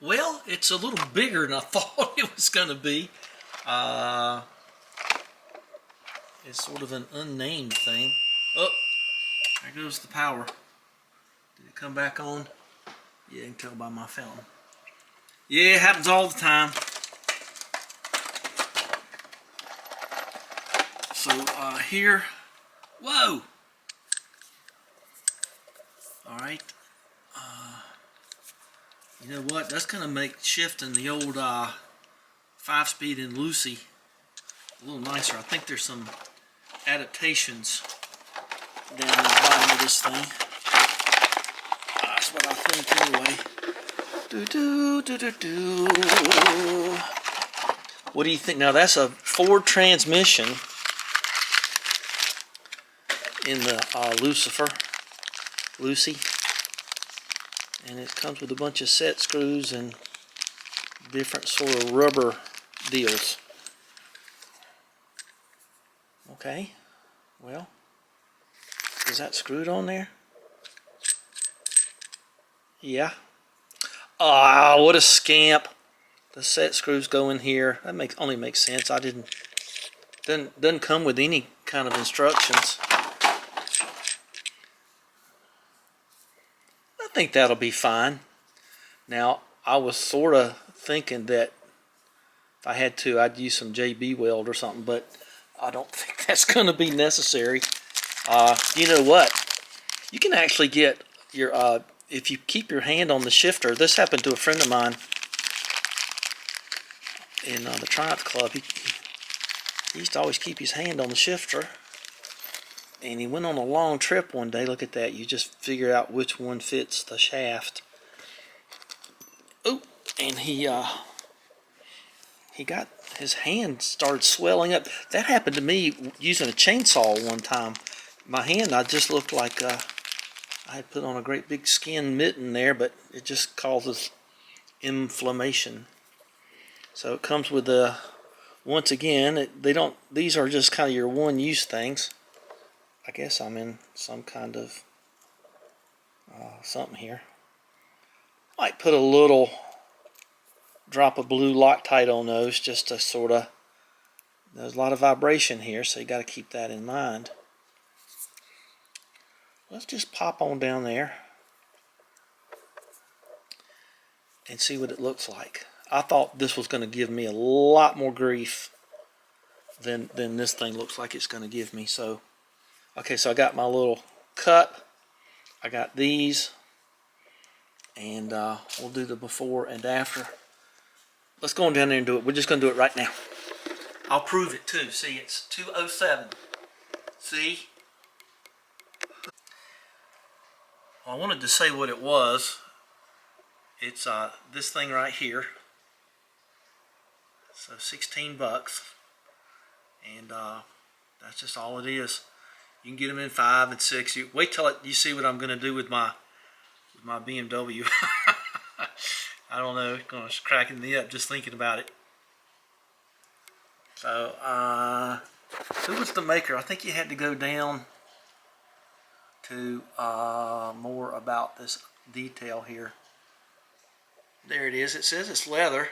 Well, it's a little bigger than I thought it was going to be. It's sort of an unnamed thing. Oh, there goes the power. Did it come back on? Yeah, you can tell by my fountain. Yeah, it happens all the time. So here, whoa! All right. You know what? That's going to make shifting the old 5-speed in Odysee a little nicer. I think there's some adaptations down in the bottom of this thing. That's what I think anyway. What do you think? Now that's a Ford transmission in the Odysee. And it comes with a bunch of set screws and different sort of rubber deals. Okay, well, is that screwed on there? Yeah. Ah, what a scamp. The set screws go in here. That only makes sense. Doesn't come with any kind of instructions. I think that'll be fine. Now, I was sort of thinking that if I had to, I'd use some JB weld or something, but I don't think that's going to be necessary. You know what? You can actually get your, if you keep your hand on the shifter, this happened to a friend of mine in the Triumph Club. He used to always keep his hand on the shifter. And he went on a long trip one day. Look at that. You just figure out which one fits the shaft. Oh, and he got his hand started swelling up. That happened to me using a chainsaw one time. My hand, I just looked like I had put on a great big skin mitten there, but it just causes inflammation. So it comes with the, once again, these are just kind of your one-use things. I guess I'm in some kind of something here. Might put a little drop of blue Loctite on those just to sort of, there's a lot of vibration here, so you got to keep that in mind. Let's just pop on down there and see what it looks like. I thought this was going to give me a lot more grief than this thing looks like it's going to give me. So, okay, so I got my little cup. I got these, and we'll do the before and after. Let's go on down there and do it. We're just going to do it right now. I'll prove it too. See, it's 207. See? Well, I wanted to say what it was. It's this thing right here. So 16 bucks. And that's just all it is. You can get them in 5 and 6. You wait till you see what I'm going to do with my BMW. I don't know, it's going to cracking me up just thinking about it. So, who was the maker? I think you had to go down to more about this detail here. There it is. It says it's leather.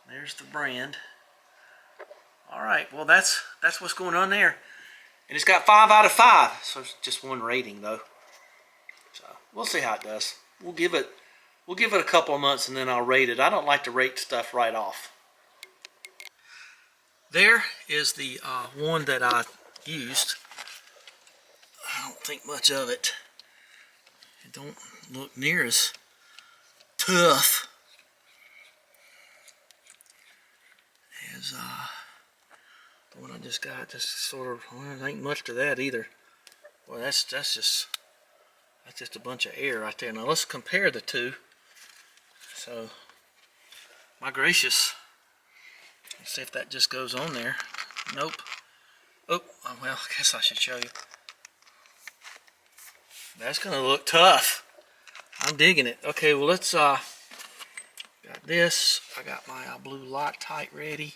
There's the brand. All right, well that's what's going on there. And it's got 5 out of 5, so it's just one rating though. So we'll see how it does. We'll give it a couple of months and then I'll rate it. I don't like to rate stuff right off. There is the one that I used. I don't think much of it. It don't look near as tough as the one I just got. Just sort of, well, there ain't much to that either. Well, that's just a bunch of air right there. Now let's compare the two. So, my gracious. Let's see if that just goes on there. Nope. Oh, well, I guess I should show you. That's gonna look tough. I'm digging it. Okay, well let's got this. I got my blue Loctite ready.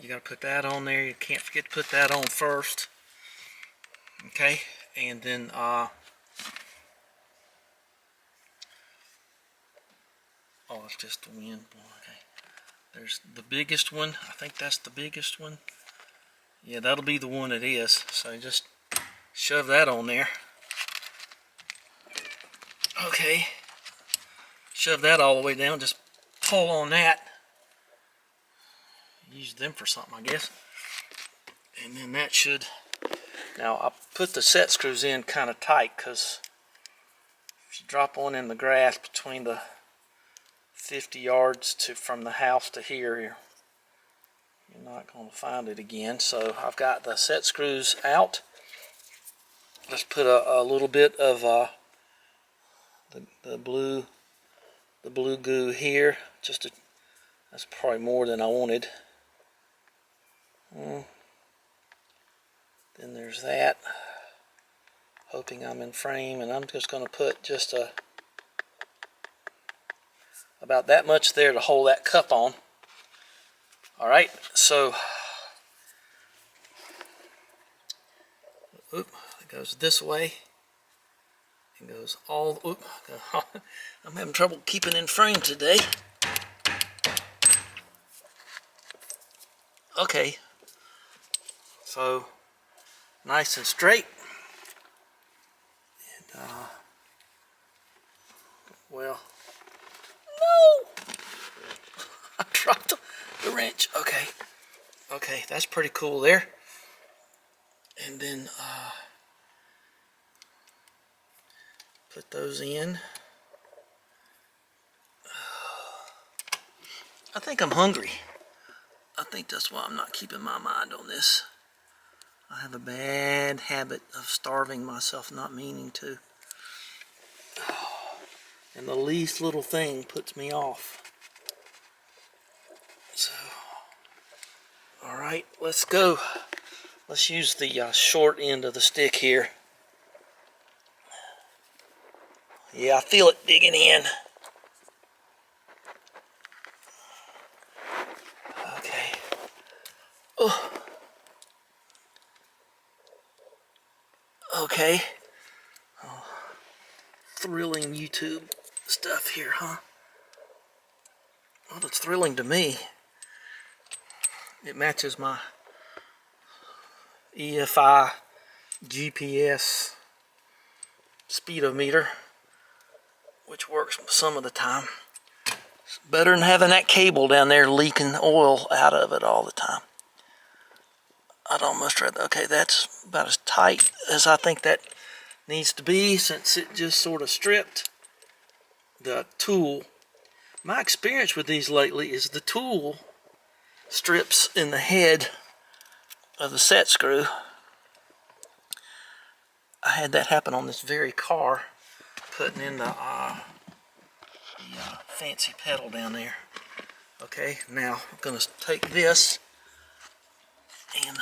You gotta put that on there. You can't forget to put that on first. Okay, and then Oh, it's just the wind. Okay. There's the biggest one. I think that's the biggest one. Yeah, that'll be the one it is. So just shove that on there. Okay. Shove that all the way down. Just pull on that. Use them for something, I guess. And then that should... Now, I put the set screws in kind of tight because if you drop one in the grass between the 50 yards from the house to here, you're not going to find it again. So I've got the set screws out. Let's put a little bit of the blue goo here. That's probably more than I wanted. Then there's that. Hoping I'm in frame, and I'm just going to put just about that much there to hold that cup on. Alright, so it goes this way. It goes all, I'm having trouble keeping in frame today. Okay, so nice and straight. And, well, no! I dropped the wrench. Okay, okay, that's pretty cool there. And then put those in. I think I'm hungry. I think that's why I'm not keeping my mind on this. I have a bad habit of starving myself, not meaning to. And the least little thing puts me off. So, alright, let's go. Let's use the short end of the stick here. Yeah, I feel it digging in. Okay. Oh. Okay. Oh. Thrilling YouTube stuff here, huh? Well, it's thrilling to me. It matches my EFI GPS speedometer, which works some of the time. It's better than having that cable down there leaking oil out of it all the time. I'd almost rather, okay, that's about as tight as I think that needs to be, since it just sort of stripped the tool. My experience with these lately is the tool strips in the head of the set screw. I had that happen on this very car, putting in the fancy pedal down there. Okay, now I'm going to take this and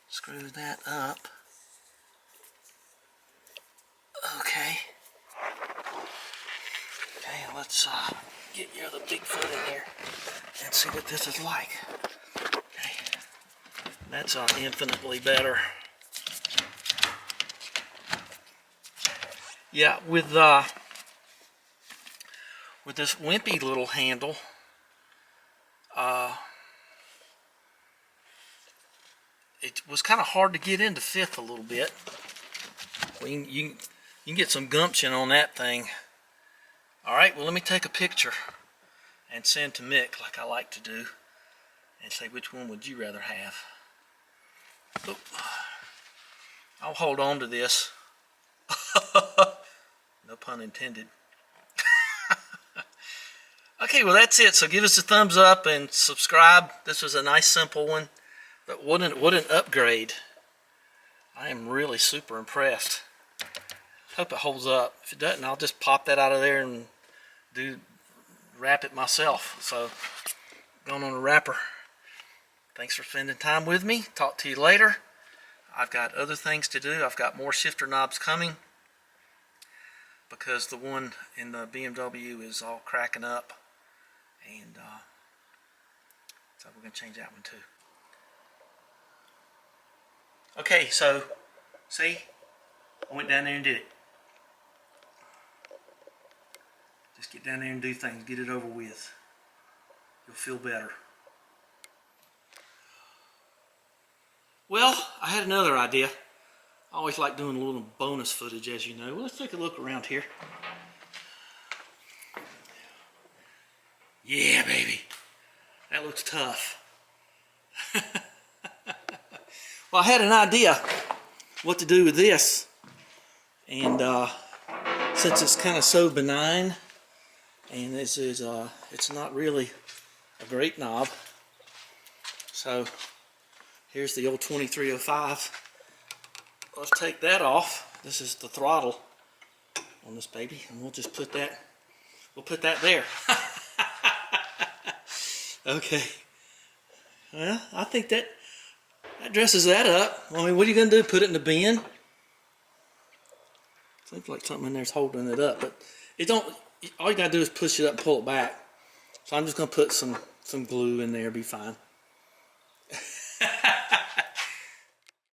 screw that up. Okay. Okay, let's get your other big foot in here and see what this is like. Okay, that's infinitely better. Yeah, with this wimpy little handle, it was kind of hard to get into fifth a little bit. Well, you can get some gumption on that thing. Alright, well, let me take a picture and send to Mick like I like to do and say, which one would you rather have? Oop. I'll hold on to this. No pun intended. Okay, well, that's it. So give us a thumbs up and subscribe. This was a nice simple one, but what an upgrade. I am really super impressed. Hope it holds up. If it doesn't, I'll just pop that out of there and wrap it myself. So, going on a wrapper. Thanks for spending time with me. Talk to you later. I've got other things to do. I've got more shifter knobs coming because the one in the BMW is all cracking up, and so we're going to change that one too. Okay, so see, I went down there and did it. Just get down there and do things. Get it over with. You'll feel better. Well, I had another idea. I always like doing a little bonus footage, as you know. Well, let's take a look around here. Yeah, baby. That looks tough. Well, I had an idea what to do with this. And since it's kind of so benign, and this is it's not really a great knob. So here's the old 2305. Let's take that off. This is the throttle on this baby, and we'll just put that. We'll put that there. Okay. Well, I think that dresses that up. I mean, what are you gonna do? Put it in the bin? Seems like something in there's holding it up, but it don't. All you gotta do is push it up and pull it back. So I'm just gonna put some glue in there. Be fine.